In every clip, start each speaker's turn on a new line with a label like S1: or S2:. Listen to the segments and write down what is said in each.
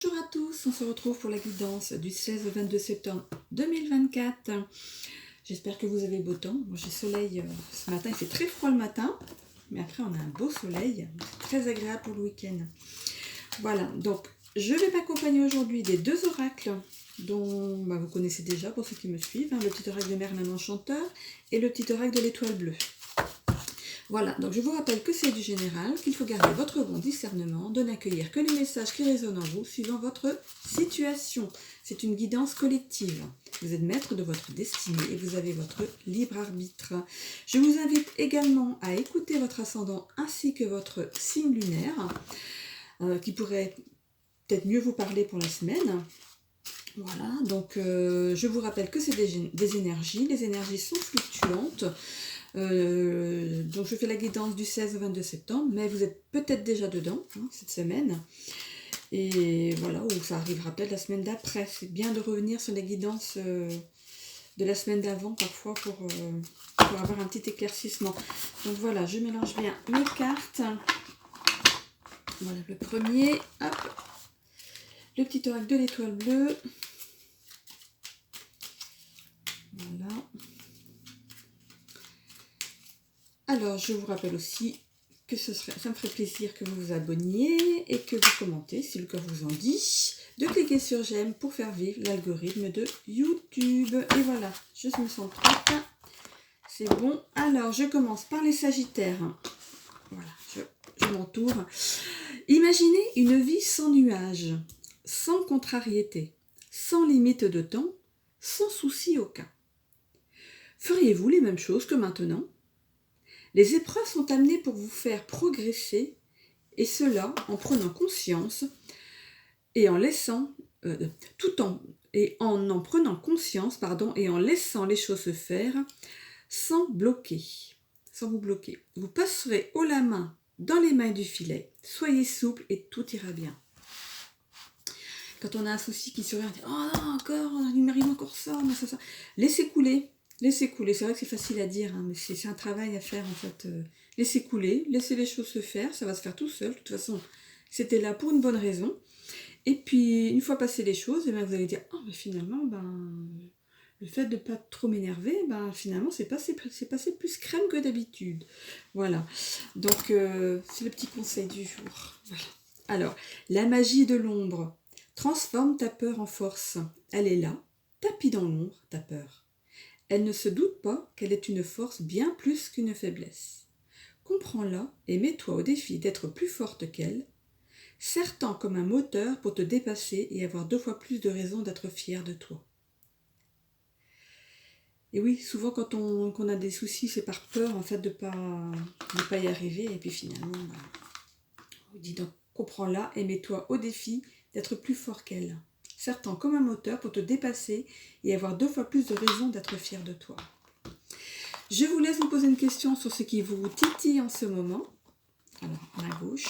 S1: Bonjour à tous, on se retrouve pour la guidance du 16 au 22 septembre 2024. J'espère que vous avez beau temps. Moi j'ai soleil ce matin, il fait très froid le matin, mais après on a un beau soleil, très agréable pour le week-end. Voilà, donc je vais m'accompagner aujourd'hui des deux oracles dont vous connaissez déjà pour ceux qui me suivent, le petit oracle de Merlin l'Enchanteur et le petit oracle de l'Étoile Bleue. Voilà, donc je vous rappelle que c'est du général, qu'il faut garder votre bon discernement, de n'accueillir que les messages qui résonnent en vous suivant votre situation. C'est une guidance collective. Vous êtes maître de votre destinée et vous avez votre libre arbitre. Je vous invite également à écouter votre ascendant ainsi que votre signe lunaire, qui pourrait peut-être mieux vous parler pour la semaine. Voilà, donc je vous rappelle que c'est des énergies. Les énergies sont fluctuantes. Donc je fais la guidance du 16 au 22 septembre, mais vous êtes peut-être déjà dedans cette semaine. Et voilà, ou ça arrivera peut-être la semaine d'après. C'est bien de revenir sur les guidances de la semaine d'avant parfois pour avoir un petit éclaircissement. Donc voilà, je mélange bien mes cartes. Voilà le premier, hop, le petit oracle de l'Étoile Bleue. Voilà. Alors, je vous rappelle aussi que ça me ferait plaisir que vous vous abonniez et que vous commentez, si le cœur vous en dit, de cliquer sur j'aime pour faire vivre l'algorithme de YouTube. Et voilà, je me sens prête. C'est bon. Alors, je commence par les Sagittaires. Voilà, je m'entoure. Imaginez une vie sans nuages, sans contrariété, sans limite de temps, sans souci aucun. Feriez-vous les mêmes choses que maintenant ? Les épreuves sont amenées pour vous faire progresser, et cela en prenant conscience et en laissant, en prenant conscience, et en laissant les choses se faire sans vous bloquer. Vous passerez haut la main dans les mailles du filet. Soyez souple et tout ira bien. Quand on a un souci qui survient, on dit « Oh non, encore, il m'arrive encore ça, ça. » Laissez couler. Laissez couler, c'est vrai que c'est facile à dire, mais c'est un travail à faire en fait. Laissez couler, laissez les choses se faire, ça va se faire tout seul. De toute façon, c'était là pour une bonne raison. Et puis, une fois passées les choses, vous allez dire, oh, mais finalement, le fait de ne pas trop m'énerver, finalement, c'est passé plus crème que d'habitude. Voilà. Donc, c'est le petit conseil du jour. Voilà. Alors, la magie de l'ombre. Transforme ta peur en force. Elle est là, tapis dans l'ombre, ta peur. Elle ne se doute pas qu'elle est une force bien plus qu'une faiblesse. Comprends-la et mets-toi au défi d'être plus forte qu'elle, sertant comme un moteur pour te dépasser et avoir 2 fois plus de raisons d'être fier de toi. Et oui, souvent quand on a des soucis, c'est par peur en fait de pas y arriver. Et puis finalement, on dit donc, comprends-la et mets-toi au défi d'être plus fort qu'elle, sertant comme un moteur pour te dépasser et avoir 2 fois plus de raisons d'être fier de toi. Je vous laisse vous poser une question sur ce qui vous titille en ce moment. Alors, main gauche.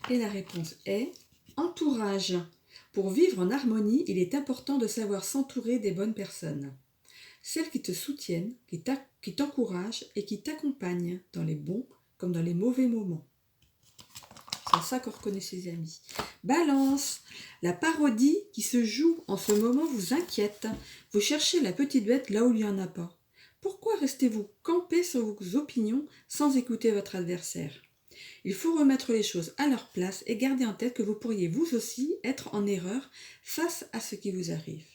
S1: Et la réponse est entourage. Pour vivre en harmonie, il est important de savoir s'entourer des bonnes personnes. Celles qui te soutiennent, qui t'encouragent et qui t'accompagnent dans les bons comme dans les mauvais moments. C'est ça qu'on reconnaît ses amis. Balance. La parodie qui se joue en ce moment vous inquiète. Vous cherchez la petite bête là où il n'y en a pas. Pourquoi restez-vous campé sur vos opinions sans écouter votre adversaire ? Il faut remettre les choses à leur place et garder en tête que vous pourriez vous aussi être en erreur face à ce qui vous arrive.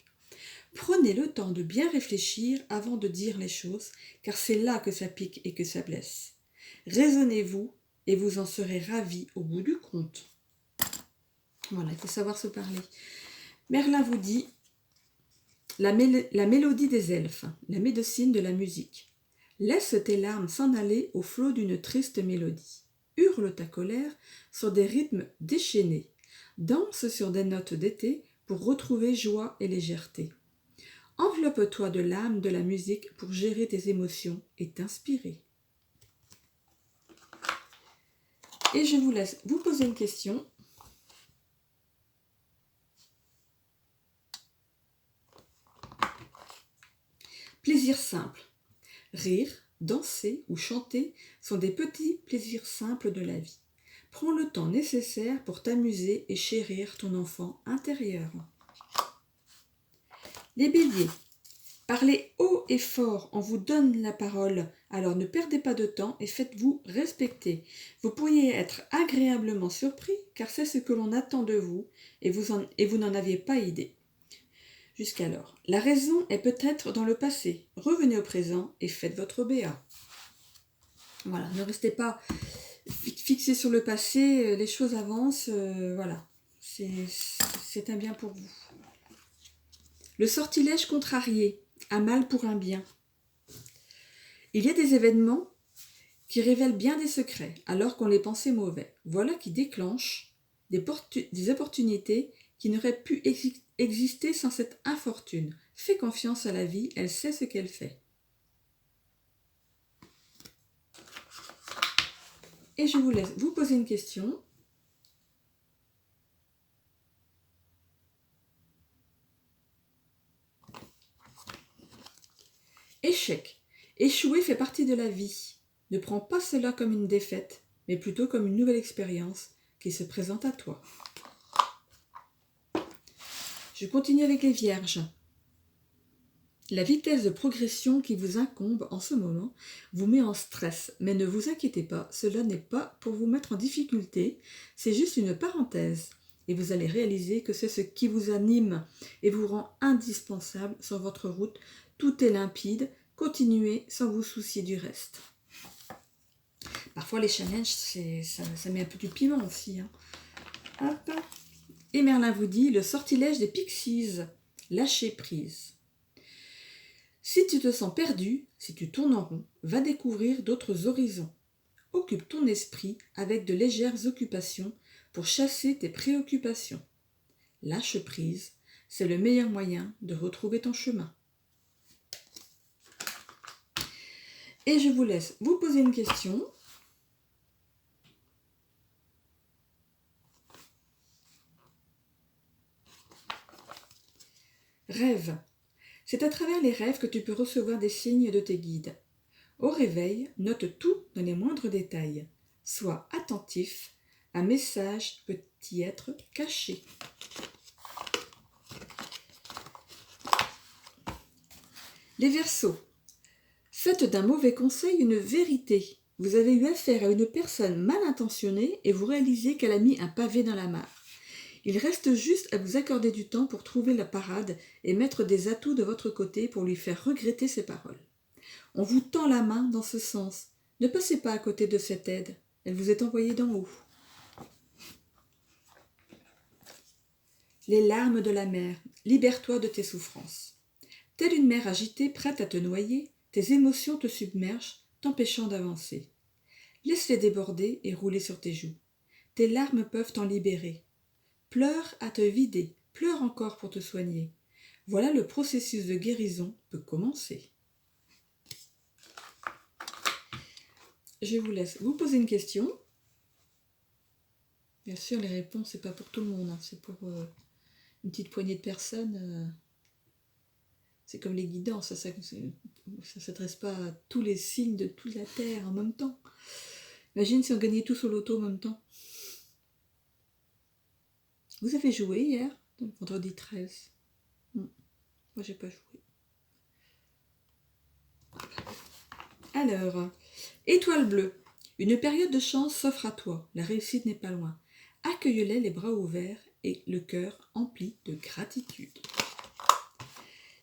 S1: Prenez le temps de bien réfléchir avant de dire les choses, car c'est là que ça pique et que ça blesse. Raisonnez-vous et vous en serez ravis au bout du compte. Voilà, il faut savoir se parler. Merlin vous dit la mélodie des elfes, la médecine de la musique. Laisse tes larmes s'en aller au flot d'une triste mélodie. Hurle ta colère sur des rythmes déchaînés. Danse sur des notes d'été pour retrouver joie et légèreté. Enveloppe-toi de l'âme de la musique pour gérer tes émotions et t'inspirer. Et je vous laisse vous poser une question. Plaisir simple. Rire, danser ou chanter sont des petits plaisirs simples de la vie. Prends le temps nécessaire pour t'amuser et chérir ton enfant intérieur. Les béliers. Parlez haut et fort, on vous donne la parole, alors ne perdez pas de temps et faites-vous respecter. Vous pourriez être agréablement surpris, car c'est ce que l'on attend de vous, et vous n'en aviez pas idée. Jusqu'alors, la raison est peut-être dans le passé. Revenez au présent et faites votre BA. Voilà, ne restez pas fixés sur le passé, les choses avancent, voilà, c'est un bien pour vous. Le sortilège contrarié. Un mal pour un bien. Il y a des événements qui révèlent bien des secrets, alors qu'on les pensait mauvais. Voilà qui déclenche des opportunités qui n'auraient pu exister sans cette infortune. Fais confiance à la vie, elle sait ce qu'elle fait. Et je vous laisse vous poser une question. Échec. Échouer fait partie de la vie. Ne prends pas cela comme une défaite, mais plutôt comme une nouvelle expérience qui se présente à toi. Je continue avec les vierges. La vitesse de progression qui vous incombe en ce moment vous met en stress, mais ne vous inquiétez pas, cela n'est pas pour vous mettre en difficulté, c'est juste une parenthèse. Et vous allez réaliser que c'est ce qui vous anime et vous rend indispensable sur votre route. Tout est limpide, continuez sans vous soucier du reste. Parfois les challenges, ça met un peu du piment aussi. Hop. Et Merlin vous dit, le sortilège des pixies, lâchez prise. Si tu te sens perdu, si tu tournes en rond, va découvrir d'autres horizons. Occupe ton esprit avec de légères occupations pour chasser tes préoccupations. Lâche prise, c'est le meilleur moyen de retrouver ton chemin. Et je vous laisse vous poser une question. Rêve. C'est à travers les rêves que tu peux recevoir des signes de tes guides. Au réveil, note tout dans les moindres détails. Sois attentif, un message peut y être caché. Les Verseaux. Faites d'un mauvais conseil une vérité. Vous avez eu affaire à une personne mal intentionnée et vous réalisez qu'elle a mis un pavé dans la mare. Il reste juste à vous accorder du temps pour trouver la parade et mettre des atouts de votre côté pour lui faire regretter ses paroles. On vous tend la main dans ce sens. Ne passez pas à côté de cette aide. Elle vous est envoyée d'en haut. Les larmes de la mer. Libère-toi de tes souffrances. Telle une mer agitée prête à te noyer, tes émotions te submergent, t'empêchant d'avancer. Laisse-les déborder et rouler sur tes joues. Tes larmes peuvent t'en libérer. Pleure à te vider, pleure encore pour te soigner. Voilà le processus de guérison peut commencer. Je vous laisse vous poser une question. Bien sûr, les réponses, c'est pas pour tout le monde, c'est pour une petite poignée de personnes. C'est comme les guidances, ça s'adresse pas à tous les signes de toute la Terre en même temps. Imagine si on gagnait tous au loto en même temps. Vous avez joué hier, vendredi 13. Moi, j'ai pas joué. Alors, étoile bleue. Une période de chance s'offre à toi. La réussite n'est pas loin. Accueille-les les bras ouverts et le cœur empli de gratitude.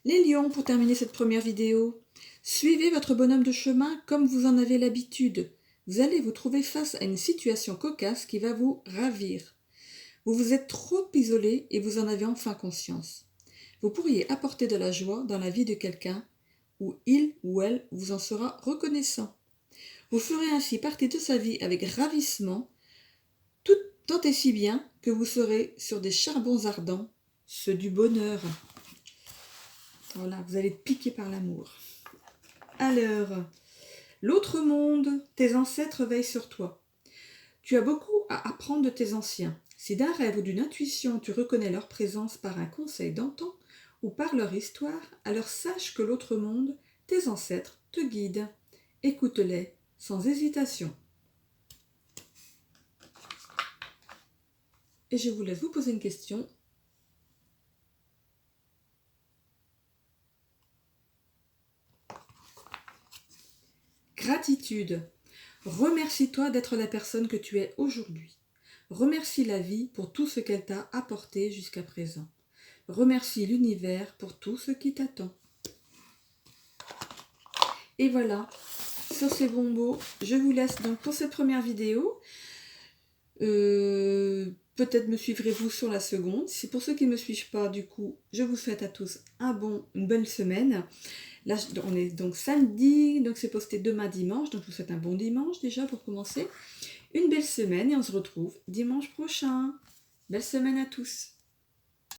S1: Les lions, pour terminer cette première vidéo. Suivez votre bonhomme de chemin comme vous en avez l'habitude. Vous allez vous trouver face à une situation cocasse qui va vous ravir. Vous vous êtes trop isolé et vous en avez enfin conscience. Vous pourriez apporter de la joie dans la vie de quelqu'un où il ou elle vous en sera reconnaissant. Vous ferez ainsi partie de sa vie avec ravissement, tant et si bien que vous serez sur des charbons ardents, ceux du bonheur. Voilà, vous allez être piqué par l'amour. Alors, l'autre monde, tes ancêtres veillent sur toi. Tu as beaucoup à apprendre de tes anciens. Si d'un rêve ou d'une intuition tu reconnais leur présence par un conseil d'antan ou par leur histoire, alors sache que l'autre monde, tes ancêtres, te guident. écoute-les sans hésitation. Et je vous laisse vous poser une question. Gratitude. Remercie-toi d'être la personne que tu es aujourd'hui. Remercie la vie pour tout ce qu'elle t'a apporté jusqu'à présent. Remercie l'univers pour tout ce qui t'attend. Et voilà, sur ces bons mots, je vous laisse donc pour cette première vidéo. Peut-être me suivrez-vous sur la seconde. C'est pour ceux qui ne me suivent pas, du coup, je vous souhaite à tous une bonne semaine. Là, on est donc samedi, donc c'est posté demain dimanche, donc je vous souhaite un bon dimanche déjà pour commencer. Une belle semaine et on se retrouve dimanche prochain. Belle semaine à tous.